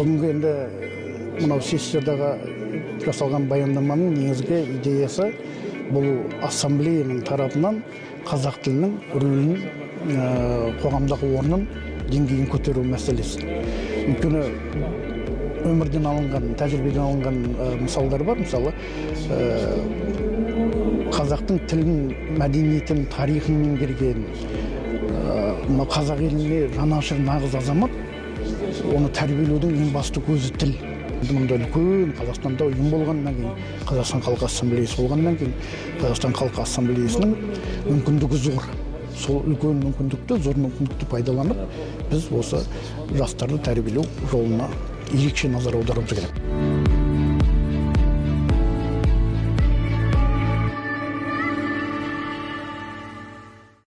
бүгінгі енді мынау сессиядағы жасалған баяндаманың негізгі идеясы бұл ассамблеяның тарапынан қазақ тілінің рөлін, қоғамдағы орнын, деңгейін көтеру мәселесі. Өйткені өмірден алынған, тәжірибеден алынған мысалдар бар. Мысалы, қазақтың тілін, мәдениетін, тарихын меңгерген, қазақ еліне жанашыр нағыз азамат, оны тәрбиелеудің ең басты көзі тіл. Мұнда үлкен Қазақстанда ұйым болғаннан кейін, Қазақстан Халқы Ассамблеясы болғаннан кейін, Қазақстан Халқы Ассамблеясының мүмкіндігі зор. Сол үлкен мүмкіндікті, зор мүмкіндікті пайдаланып, біз осы жастарды тәрбиелеу жолына ерекше назар аударуымыз керек.